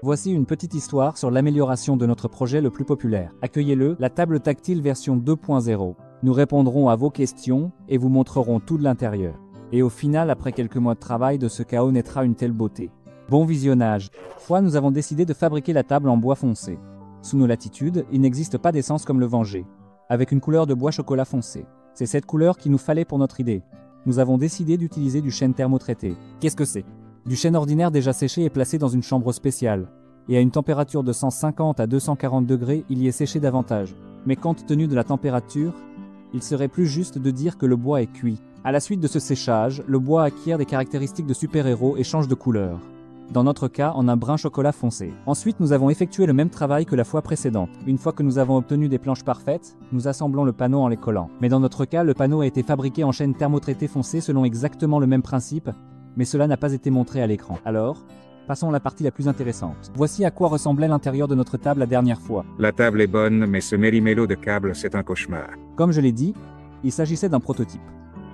Voici une petite histoire sur l'amélioration de notre projet le plus populaire. Accueillez-le, la table tactile version 2.0. Nous répondrons à vos questions et vous montrerons tout de l'intérieur. Et au final, après quelques mois de travail, de ce chaos naîtra une telle beauté. Bon visionnage. Nous avons décidé de fabriquer la table en bois foncé. Sous nos latitudes, il n'existe pas d'essence comme le Venger, avec une couleur de bois chocolat foncé. C'est cette couleur qu'il nous fallait pour notre idée. Nous avons décidé d'utiliser du chêne thermotraité. Qu'est-ce que c'est? Du chêne ordinaire déjà séché et placé dans une chambre spéciale. Et à une température de 150 à 240 degrés, il y est séché davantage. Mais compte tenu de la température, il serait plus juste de dire que le bois est cuit. À la suite de ce séchage, le bois acquiert des caractéristiques de super-héros et change de couleur. Dans notre cas, en un brun chocolat foncé. Ensuite, nous avons effectué le même travail que la fois précédente. Une fois que nous avons obtenu des planches parfaites, nous assemblons le panneau en les collant. Mais dans notre cas, le panneau a été fabriqué en chêne thermotraité foncé selon exactement le même principe, mais cela n'a pas été montré à l'écran. Alors, passons à la partie la plus intéressante. Voici à quoi ressemblait l'intérieur de notre table la dernière fois. La table est bonne, mais ce méli-mélo de câbles, c'est un cauchemar. Comme je l'ai dit, il s'agissait d'un prototype.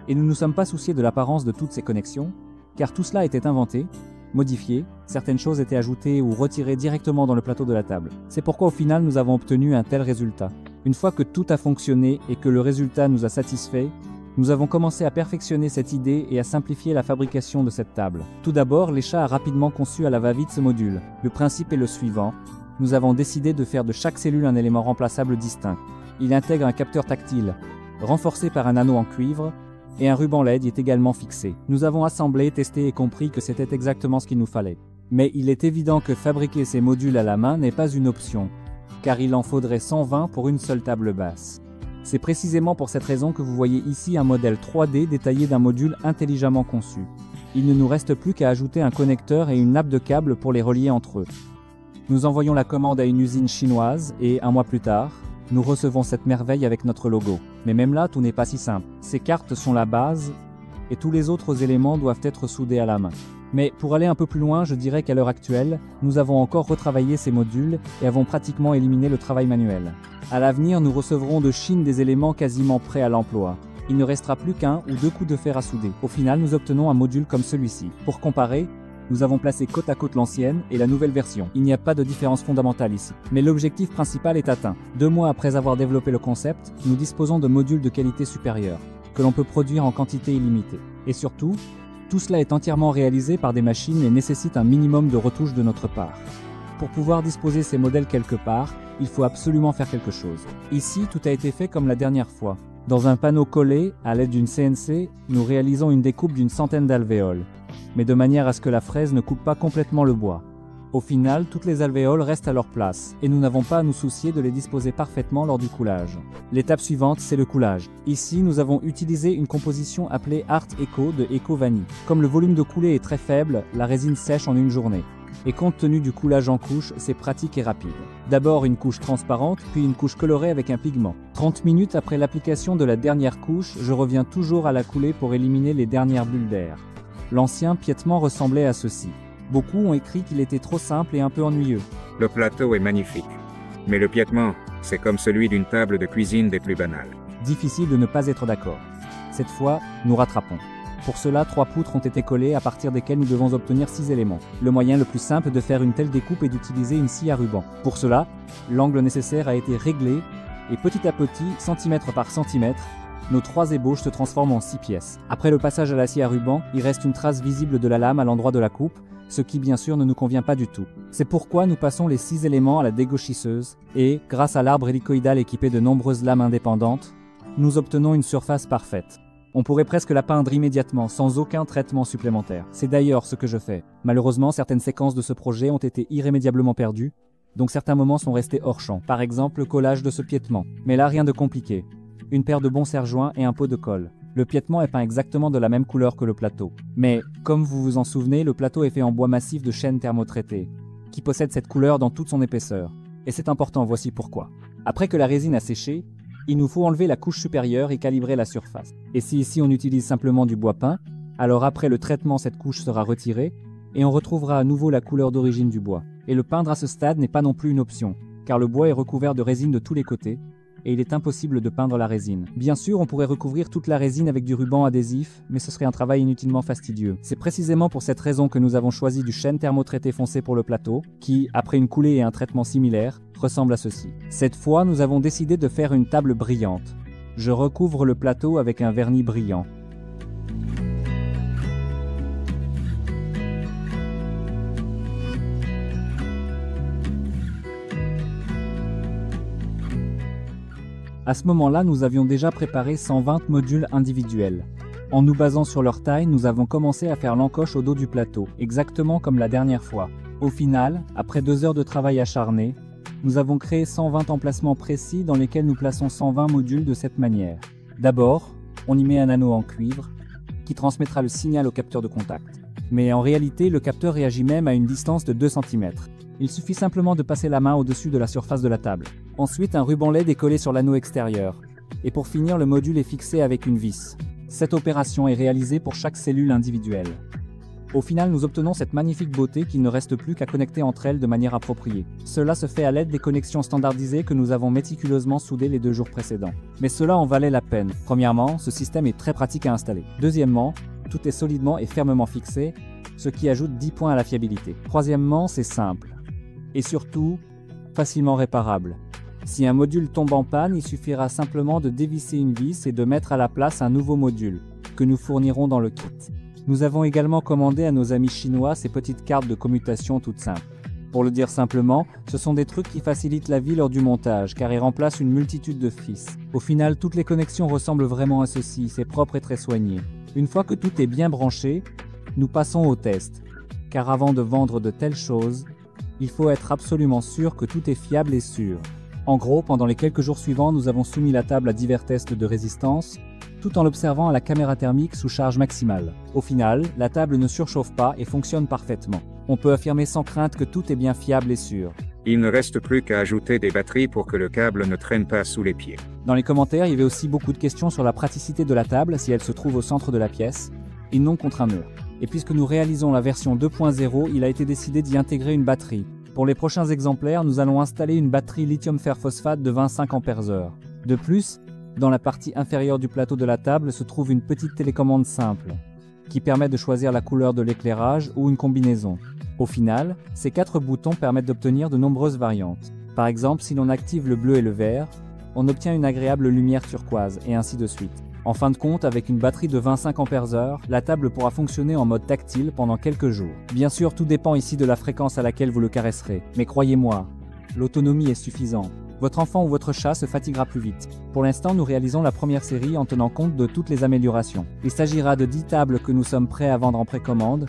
Et nous ne nous sommes pas souciés de l'apparence de toutes ces connexions, car tout cela était inventé, modifié, certaines choses étaient ajoutées ou retirées directement dans le plateau de la table. C'est pourquoi au final nous avons obtenu un tel résultat. Une fois que tout a fonctionné et que le résultat nous a satisfait, nous avons commencé à perfectionner cette idée et à simplifier la fabrication de cette table. Tout d'abord, Lécha a rapidement conçu à la va-vite ce module. Le principe est le suivant. Nous avons décidé de faire de chaque cellule un élément remplaçable distinct. Il intègre un capteur tactile, renforcé par un anneau en cuivre, et un ruban LED y est également fixé. Nous avons assemblé, testé et compris que c'était exactement ce qu'il nous fallait. Mais il est évident que fabriquer ces modules à la main n'est pas une option, car il en faudrait 120 pour une seule table basse. C'est précisément pour cette raison que vous voyez ici un modèle 3D détaillé d'un module intelligemment conçu. Il ne nous reste plus qu'à ajouter un connecteur et une nappe de câbles pour les relier entre eux. Nous envoyons la commande à une usine chinoise et, un mois plus tard, nous recevons cette merveille avec notre logo. Mais même là, tout n'est pas si simple. Ces cartes sont la base et tous les autres éléments doivent être soudés à la main. Mais pour aller un peu plus loin, je dirais qu'à l'heure actuelle, nous avons encore retravaillé ces modules et avons pratiquement éliminé le travail manuel. À l'avenir, nous recevrons de Chine des éléments quasiment prêts à l'emploi. Il ne restera plus qu'un ou deux coups de fer à souder. Au final, nous obtenons un module comme celui-ci. Pour comparer, nous avons placé côte à côte l'ancienne et la nouvelle version. Il n'y a pas de différence fondamentale ici. Mais l'objectif principal est atteint. 2 mois après avoir développé le concept, nous disposons de modules de qualité supérieure, que l'on peut produire en quantité illimitée. Et surtout, tout cela est entièrement réalisé par des machines et nécessite un minimum de retouches de notre part. Pour pouvoir disposer ces modèles quelque part, il faut absolument faire quelque chose. Ici, tout a été fait comme la dernière fois. Dans un panneau collé, à l'aide d'une CNC, nous réalisons une découpe d'une centaine d'alvéoles, mais de manière à ce que la fraise ne coupe pas complètement le bois. Au final, toutes les alvéoles restent à leur place, et nous n'avons pas à nous soucier de les disposer parfaitement lors du coulage. L'étape suivante, c'est le coulage. Ici, nous avons utilisé une composition appelée Art Eco de Eco Vanille. Comme le volume de coulée est très faible, la résine sèche en une journée. Et compte tenu du coulage en couche, c'est pratique et rapide. D'abord une couche transparente, puis une couche colorée avec un pigment. 30 minutes après l'application de la dernière couche, je reviens toujours à la coulée pour éliminer les dernières bulles d'air. L'ancien piétement ressemblait à ceci. Beaucoup ont écrit qu'il était trop simple et un peu ennuyeux. Le plateau est magnifique. Mais le piétement, c'est comme celui d'une table de cuisine des plus banales. Difficile de ne pas être d'accord. Cette fois, nous rattrapons. Pour cela, 3 poutres ont été collées à partir desquelles nous devons obtenir 6 éléments. Le moyen le plus simple de faire une telle découpe est d'utiliser une scie à ruban. Pour cela, l'angle nécessaire a été réglé et petit à petit, centimètre par centimètre, nos 3 ébauches se transforment en 6 pièces. Après le passage à la scie à ruban, il reste une trace visible de la lame à l'endroit de la coupe, ce qui bien sûr ne nous convient pas du tout. C'est pourquoi nous passons les 6 éléments à la dégauchisseuse et, grâce à l'arbre hélicoïdal équipé de nombreuses lames indépendantes, nous obtenons une surface parfaite. On pourrait presque la peindre immédiatement, sans aucun traitement supplémentaire. C'est d'ailleurs ce que je fais. Malheureusement, certaines séquences de ce projet ont été irrémédiablement perdues, donc certains moments sont restés hors champ. Par exemple, le collage de ce piétement. Mais là, rien de compliqué. Une paire de bons serre-joints et un pot de colle. Le piétement est peint exactement de la même couleur que le plateau. Mais, comme vous vous en souvenez, le plateau est fait en bois massif de chêne thermotraité, qui possède cette couleur dans toute son épaisseur. Et c'est important, voici pourquoi. Après que la résine a séché, il nous faut enlever la couche supérieure et calibrer la surface. Et si ici on utilise simplement du bois peint, alors après le traitement cette couche sera retirée et on retrouvera à nouveau la couleur d'origine du bois. Et le peindre à ce stade n'est pas non plus une option, car le bois est recouvert de résine de tous les côtés, et il est impossible de peindre la résine. Bien sûr, on pourrait recouvrir toute la résine avec du ruban adhésif, mais ce serait un travail inutilement fastidieux. C'est précisément pour cette raison que nous avons choisi du chêne thermotraité foncé pour le plateau, qui, après une coulée et un traitement similaire, ressemble à ceci. Cette fois, nous avons décidé de faire une table brillante. Je recouvre le plateau avec un vernis brillant. À ce moment-là, nous avions déjà préparé 120 modules individuels. En nous basant sur leur taille, nous avons commencé à faire l'encoche au dos du plateau, exactement comme la dernière fois. Au final, après 2 heures de travail acharné, nous avons créé 120 emplacements précis dans lesquels nous plaçons 120 modules de cette manière. D'abord, on y met un anneau en cuivre qui transmettra le signal au capteur de contact. Mais en réalité, le capteur réagit même à une distance de 2 cm. Il suffit simplement de passer la main au-dessus de la surface de la table. Ensuite, un ruban LED est collé sur l'anneau extérieur. Et pour finir, le module est fixé avec une vis. Cette opération est réalisée pour chaque cellule individuelle. Au final, nous obtenons cette magnifique beauté qu'il ne reste plus qu'à connecter entre elles de manière appropriée. Cela se fait à l'aide des connexions standardisées que nous avons méticuleusement soudées les 2 jours précédents. Mais cela en valait la peine. Premièrement, ce système est très pratique à installer. Deuxièmement, tout est solidement et fermement fixé, ce qui ajoute 10 points à la fiabilité. Troisièmement, c'est simple. Et surtout, facilement réparable. Si un module tombe en panne, il suffira simplement de dévisser une vis et de mettre à la place un nouveau module, que nous fournirons dans le kit. Nous avons également commandé à nos amis chinois ces petites cartes de commutation toutes simples. Pour le dire simplement, ce sont des trucs qui facilitent la vie lors du montage, car ils remplacent une multitude de fils. Au final, toutes les connexions ressemblent vraiment à ceci, c'est propre et très soigné. Une fois que tout est bien branché, nous passons au test. Car avant de vendre de telles choses, il faut être absolument sûr que tout est fiable et sûr. En gros, pendant les quelques jours suivants, nous avons soumis la table à divers tests de résistance, tout en l'observant à la caméra thermique sous charge maximale. Au final, la table ne surchauffe pas et fonctionne parfaitement. On peut affirmer sans crainte que tout est bien fiable et sûr. Il ne reste plus qu'à ajouter des batteries pour que le câble ne traîne pas sous les pieds. Dans les commentaires, il y avait aussi beaucoup de questions sur la praticité de la table si elle se trouve au centre de la pièce, et non contre un mur. Et puisque nous réalisons la version 2.0, il a été décidé d'y intégrer une batterie. Pour les prochains exemplaires, nous allons installer une batterie lithium fer phosphate de 25 Ah. De plus, dans la partie inférieure du plateau de la table se trouve une petite télécommande simple, qui permet de choisir la couleur de l'éclairage ou une combinaison. Au final, ces 4 boutons permettent d'obtenir de nombreuses variantes. Par exemple, si l'on active le bleu et le vert, on obtient une agréable lumière turquoise, et ainsi de suite. En fin de compte, avec une batterie de 25 Ah, la table pourra fonctionner en mode tactile pendant quelques jours. Bien sûr, tout dépend ici de la fréquence à laquelle vous le caresserez. Mais croyez-moi, l'autonomie est suffisante. Votre enfant ou votre chat se fatiguera plus vite. Pour l'instant, nous réalisons la première série en tenant compte de toutes les améliorations. Il s'agira de 10 tables que nous sommes prêts à vendre en précommande,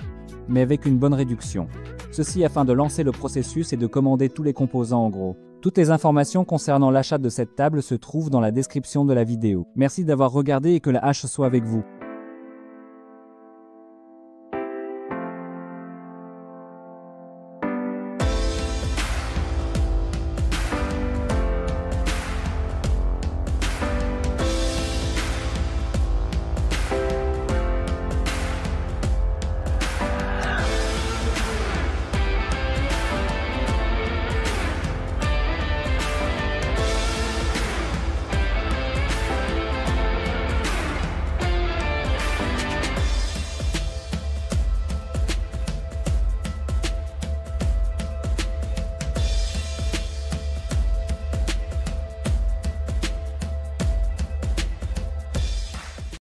mais avec une bonne réduction. Ceci afin de lancer le processus et de commander tous les composants en gros. Toutes les informations concernant l'achat de cette table se trouvent dans la description de la vidéo. Merci d'avoir regardé et que la hache soit avec vous.